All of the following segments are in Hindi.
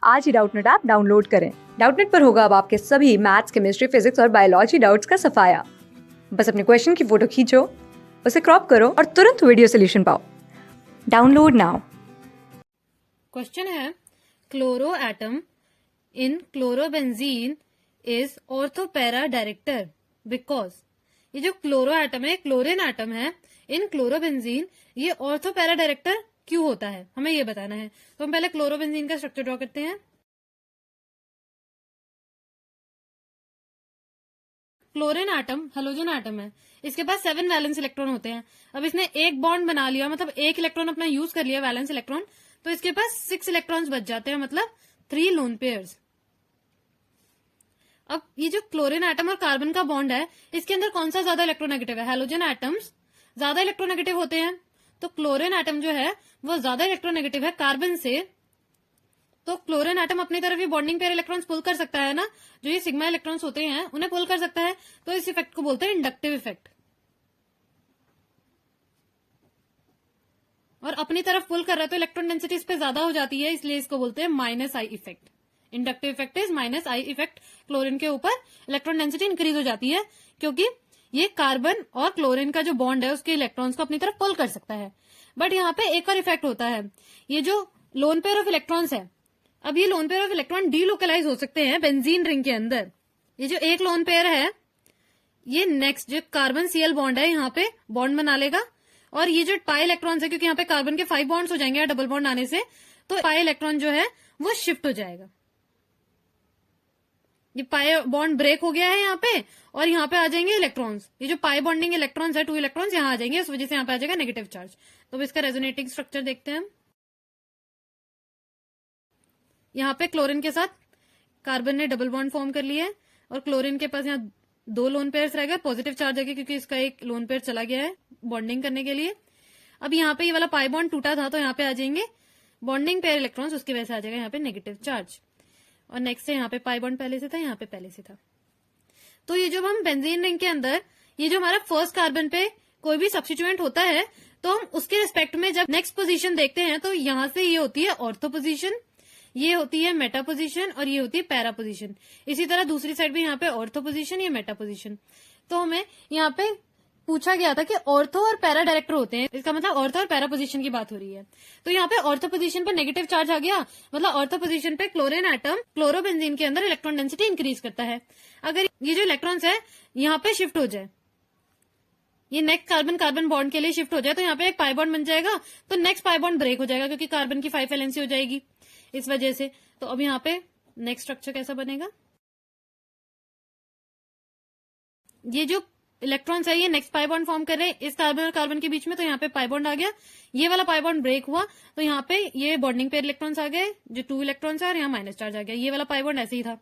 आज ही डाउटनेट ऐप डाउनलोड करें। डाउटनेट पर होगा अब आपके सभी मैथ्स, केमिस्ट्री, फिजिक्स और बायोलॉजी डाउट्स का सफाया। बस अपने क्वेश्चन की फोटो खींचो, उसे क्रॉप करो और तुरंत वीडियो सोल्यूशन पाओ। Download now. क्वेश्चन है, chloro atom in chlorobenzene is ortho para director because. ये जो क्लोरो एटम है, क्लोरीन एटम है, इन क्लोरोबेंजीन ये ऑर्थोपैरा डायरेक्टर क्यों होता है, हमें ये बताना है। तो हम पहले क्लोरोबेंजीन का स्ट्रक्चर ड्रॉ करते हैं। क्लोरीन एटम हेलोजन एटम है, इसके पास 7 वैलेंस इलेक्ट्रॉन होते हैं। अब इसने एक बॉन्ड बना लिया, मतलब एक इलेक्ट्रॉन अपना यूज कर लिया वैलेंस इलेक्ट्रॉन, तो इसके पास 6 इलेक्ट्रॉन्स बच जाते हैं, मतलब 3 लोन पेयर्स। अब ये जो क्लोरीन एटम और कार्बन का बॉन्ड है, इसके अंदर कौन सा ज्यादा इलेक्ट्रोनेगेटिव है? हेलोजन एटम्स ज्यादा इलेक्ट्रोनेगेटिव होते हैं, तो क्लोरीन एटम जो है वो ज्यादा इलेक्ट्रोनेगेटिव है कार्बन से। तो क्लोरीन एटम अपनी तरफ ये बॉन्डिंग पेयर इलेक्ट्रॉन्स पुल कर सकता है ना, जो ये सिग्मा इलेक्ट्रॉन्स होते हैं उन्हें पुल कर सकता है, तो इस इफेक्ट को बोलते हैं इंडक्टिव इफेक्ट। और अपनी तरफ पुल कर रहा है तो इलेक्ट्रॉन डेंसिटी इस पे ज्यादा हो जाती है, इसलिए इसको बोलते हैं minus I effect. Inductive effect is minus I effect. Chlorine के ऊपर इलेक्ट्रॉन डेंसिटी इंक्रीज हो जाती है, क्योंकि ये कार्बन और क्लोरीन का जो बॉन्ड है उसके इलेक्ट्रॉन्स को अपनी तरफ पुल कर सकता है। बट यहाँ पे एक और इफेक्ट होता है, ये जो लोन पेयर ऑफ इलेक्ट्रॉन्स है, अब ये lone pair of electron delocalize हो सकते हैं बेंजीन रिंग के अंदर। ये जो एक लोन पेयर है, ये नेक्स्ट जो कार्बन सीएल बॉन्ड है यहाँ पे बॉन्ड बना लेगा, और ये जो पाई इलेक्ट्रॉन्स है, क्योंकि यहाँ पे कार्बन के 5 बॉन्ड्स हो जाएंगे डबल बॉन्ड आने से, तो पाई इलेक्ट्रॉन जो है वो शिफ्ट हो जाएगा। ये पाई बॉन्ड ब्रेक हो गया है यहाँ पे, और यहाँ पे आ जाएंगे इलेक्ट्रॉन्स। ये जो पाई बॉन्डिंग इलेक्ट्रॉन्स है 2 इलेक्ट्रॉन्स यहाँ आ जाएंगे, इस वजह से यहाँ पे आ जाएगा नेगेटिव चार्ज। तो अब इसका रेजोनेटिंग स्ट्रक्चर देखते हैं हम। यहाँ पे क्लोरीन के साथ कार्बन ने डबल बॉन्ड फॉर्म कर लिया है, और क्लोरीन के पास यहाँ 2 लोन पेयर्स रह गए, पॉजिटिव चार्ज है क्योंकि इसका एक लोन पेयर चला गया है बॉन्डिंग करने के लिए। अब यहाँ पे ये वाला पाई बॉन्ड टूटा था, तो यहाँ पे आ जाएंगे बॉन्डिंग पेयर इलेक्ट्रॉन्स, उसकी वजह से आ जाएगा यहाँ पे नेगेटिव चार्ज। और नेक्स्ट है यहाँ पे पाई बॉन्ड पहले से था, यहाँ पे पहले से था। तो ये जब हम बेंजीन रिंग के अंदर ये जो हमारा फर्स्ट कार्बन पे कोई भी सब्स्टिट्यूएंट होता है, तो हम उसके रिस्पेक्ट में जब नेक्स्ट पोजीशन देखते हैं, तो यहाँ से ये होती है ऑर्थो पोजीशन, ये होती है मेटा पोजीशन, और ये होती है पैरा पोजीशन। इसी तरह दूसरी साइड भी यहाँ पे ऑर्थो पोजीशन, ये मेटा पोजीशन। तो हमें यहाँ पे पूछा गया था कि ऑर्थो और पैरा डायरेक्टर होते हैं, इसका मतलब ऑर्थो और पैरा पोजीशन की बात हो रही है। तो यहाँ पे ऑर्थो पोजीशन पे नेगेटिव चार्ज आ गया, मतलब ऑर्थो पोजीशन पे क्लोरीन एटम क्लोरोबेंजीन के अंदर इलेक्ट्रॉन डेंसिटी इंक्रीज करता है। अगर ये जो इलेक्ट्रॉन्स है यहाँ पे शिफ्ट हो जाए, ये नेक्स्ट कार्बन कार्बन बॉन्ड के लिए शिफ्ट हो जाए, तो यहाँ पे एक पाई बॉन्ड बन जाएगा, तो नेक्स्ट पाई बॉन्ड ब्रेक हो जाएगा क्योंकि कार्बन की 5 वैलेंसी हो जाएगी इस वजह से। तो अब यहाँ पे नेक्स्ट स्ट्रक्चर कैसा बनेगा, ये जो इलेक्ट्रॉन्स है ये नेक्स्ट पाई बॉन्ड फॉर्म कर रहे हैं इस कार्बन और कार्बन के बीच में, तो यहाँ पे पाई बॉन्ड आ गया, ये वाला पाई बॉन्ड ब्रेक हुआ, तो यहाँ पे ये बॉन्डिंग पेयर इलेक्ट्रॉन्स आ गए जो 2 इलेक्ट्रॉन्स है, और यहाँ माइनस चार्ज आ गया, ये वाला पाई बॉन्ड ऐसे ही था।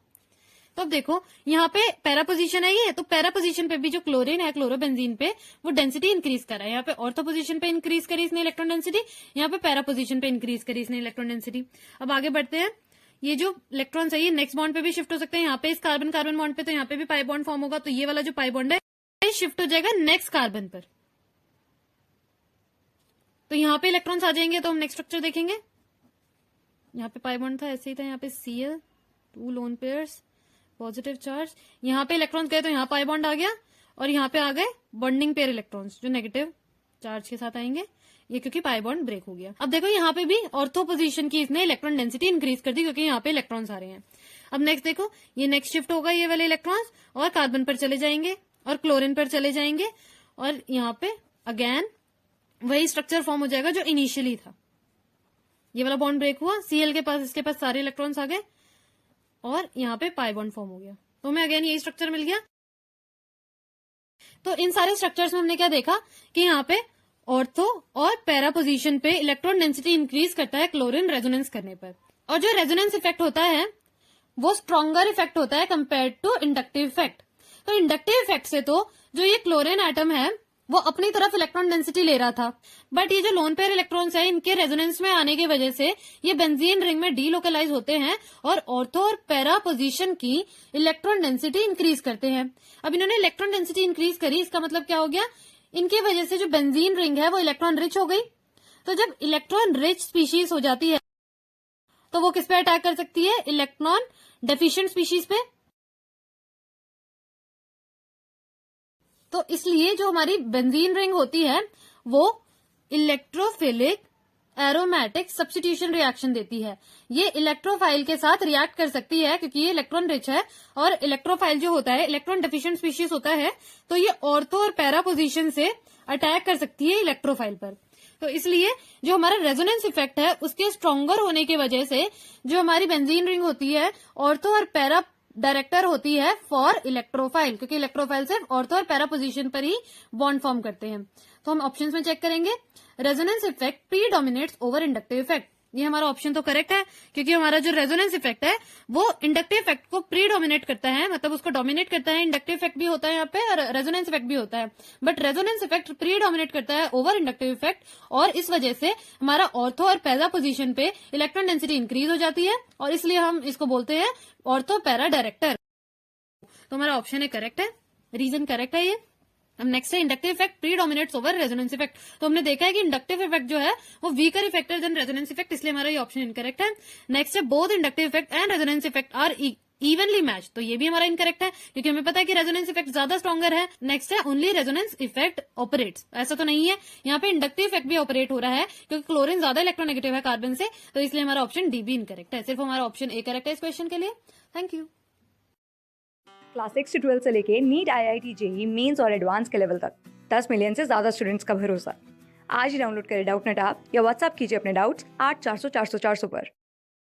तो अब देखो यहाँ पे पैरा पोजीशन है ये, तो पैरा पोजीशन पे भी जो क्लोरीन है क्लोरोबेंजीन पे वो डेंसिटी इंक्रीज कर रहा है। यहाँ पे ऑर्थो पोजीशन पे इंक्रीज करी इसने इलेक्ट्रॉन डेंसिटी, यहाँ पे पैरा पोजीशन पे इंक्रीज करी इसने इलेक्ट्रॉन डेंसिटी। अब आगे बढ़ते हैं, ये जो इलेक्ट्रॉन्स है ये नेक्स्ट बॉन्ड पे भी शिफ्ट हो सकते हैं, यहाँ पे इस कार्बन कार्बन बॉन्ड पे, तो यहाँ पे भी पाई बॉन्ड फॉर्म होगा, तो ये वाला जो पाई बॉन्ड है शिफ्ट हो जाएगा नेक्स्ट कार्बन पर, तो यहाँ पे इलेक्ट्रॉन्स आ जाएंगे। तो हम नेक्स्ट स्ट्रक्चर देखेंगे, यहाँ पे पाई बॉन्ड था ऐसे ही था, यहाँ पे Cl 2 lone pairs positive charge, यहाँ पे इलेक्ट्रॉन्स गए तो यहाँ पाई बॉन्ड आ गया, और यहाँ पे आ गए बॉन्डिंग पेयर इलेक्ट्रॉन्स जो नेगेटिव चार्ज के साथ आएंगे, ये क्योंकि पाई बॉन्ड ब्रेक हो गया। अब देखो यहाँ पे भी ऑर्थो पोजीशन की इसने इलेक्ट्रॉन डेंसिटी इंक्रीज कर दी क्योंकि यहाँ पे इलेक्ट्रॉन्स आ रहे हैं। अब नेक्स्ट देखो, ये नेक्स्ट शिफ्ट होगा, ये वाले इलेक्ट्रॉन्स और कार्बन पर चले जाएंगे और क्लोरीन पर चले जाएंगे, और यहाँ पे अगेन वही स्ट्रक्चर फॉर्म हो जाएगा जो इनिशियली था। ये वाला बॉन्ड ब्रेक हुआ, Cl के पास इसके पास सारे इलेक्ट्रॉन्स आ गए, और यहाँ पे पाई बॉन्ड फॉर्म हो गया, तो हमें अगेन यही स्ट्रक्चर मिल गया। तो इन सारे स्ट्रक्चर्स में हमने क्या देखा कि यहाँ पे ऑर्थो और पैरा पोजीशन पे इलेक्ट्रॉन डेंसिटी इंक्रीज करता है क्लोरीन रेजोनेंस करने पर, और जो रेजोनेंस इफेक्ट होता है वो स्ट्रॉन्गर इफेक्ट होता है कंपेयर टू इंडक्टिव इफेक्ट। तो इंडक्टिव इफेक्ट से तो जो ये क्लोरीन एटम है वो अपनी तरफ इलेक्ट्रॉन डेंसिटी ले रहा था, बट ये जो लोन पेयर इलेक्ट्रॉन्स है इनके रेजोनेंस में आने की वजह से ये बेंजीन रिंग में डीलोकलाइज होते हैं और ऑर्थो और पैरा पोजीशन की इलेक्ट्रॉन डेंसिटी इंक्रीज करते हैं। अब इन्होंने इलेक्ट्रॉन डेंसिटी इंक्रीज करी, इसका मतलब क्या हो गया, इनकी वजह से जो बेंजीन रिंग है वो इलेक्ट्रॉन रिच हो गई। तो जब इलेक्ट्रॉन रिच स्पीशीज हो जाती है तो वो किस पे अटैक कर सकती है? इलेक्ट्रॉन डेफिशिएंट स्पीशीज पे। तो इसलिए जो हमारी बेंजीन रिंग होती है वो इलेक्ट्रोफिलिक एरोमेटिक सब्स्टिट्यूशन रिएक्शन देती है। ये इलेक्ट्रोफाइल के साथ रिएक्ट कर सकती है क्योंकि ये इलेक्ट्रॉन रिच है, और इलेक्ट्रोफाइल जो होता है इलेक्ट्रॉन डेफिशिएंट स्पीशीज होता है, तो ये ऑर्थो और पैरा पोजीशन से अटैक कर सकती है इलेक्ट्रोफाइल पर। तो इसलिए जो हमारा रेजोनेंस इफेक्ट है उसके स्ट्रॉन्गर होने की वजह से जो हमारी बेंजीन रिंग होती है ऑर्थो और पैरा डायरेक्टर होती है फॉर इलेक्ट्रोफाइल, क्योंकि इलेक्ट्रोफाइल सिर्फ ऑर्थो और पैरा पोजीशन पर ही बॉन्ड फॉर्म करते हैं। तो हम ऑप्शंस में चेक करेंगे। Resonance effect predominates over inductive effect, ये हमारा ऑप्शन तो करेक्ट है, क्योंकि हमारा जो रेजोनेंस इफेक्ट है वो इंडक्टिव इफेक्ट को प्रीडोमिनेट करता है, मतलब उसको डोमिनेट करता है। इंडक्टिव इफेक्ट भी होता है यहाँ पे और रेजोनेंस इफेक्ट भी होता है, बट रेजोनेंस इफेक्ट प्रीडोमिनेट करता है ओवर इंडक्टिव इफेक्ट, और इस वजह से हमारा ऑर्थो और पैरा पोजीशन पे इलेक्ट्रॉन डेंसिटी इंक्रीज हो जाती है, और इसलिए हम इसको बोलते हैं ऑर्थो पैरा डायरेक्टर। तो हमारा ऑप्शन है करेक्ट है, रीजन करेक्ट है ये। अब नेक्स्ट है inductive effect predominates over resonance effect. तो हमने देखा है कि इंडक्टिव इफेक्ट जो है वो weaker effector than resonance effect, इसलिए हमारा ये ऑप्शन इनकरेक्ट है। नेक्स्ट है both inductive effect and resonance effect are evenly match, तो ये भी हमारा इनकरेक्ट है क्योंकि हमें पता है कि रेजोनेंस इफेक्ट ज्यादा स्ट्रॉन्गर है। नेक्स्ट है ओनली रेजोनेंस इफेक्ट ऑपरेट्स, ऐसा तो नहीं है, यहाँ पे इंडक्टिव इफेक्ट भी ऑपरेट हो रहा है क्योंकि क्लोरीन ज्यादा इलेक्ट्रोनेगेटिव है कार्बन से, तो इसलिए हमारा ऑप्शन डी भी इनकरेक्ट है। सिर्फ हमारा ऑप्शन ए करेक्ट है इस क्वेश्चन के लिए। Thank you. क्लास 6 से 12 से लेके नीट, IIT, JEE मेंस और एडवांस के लेवल तक 10 मिलियन से ज़्यादा स्टूडेंट्स का भरोसा। आज ही डाउनलोड करें डाउटनेट ऐप या व्हाट्सएप कीजिए अपने डाउट्स 8400 400 400 पर।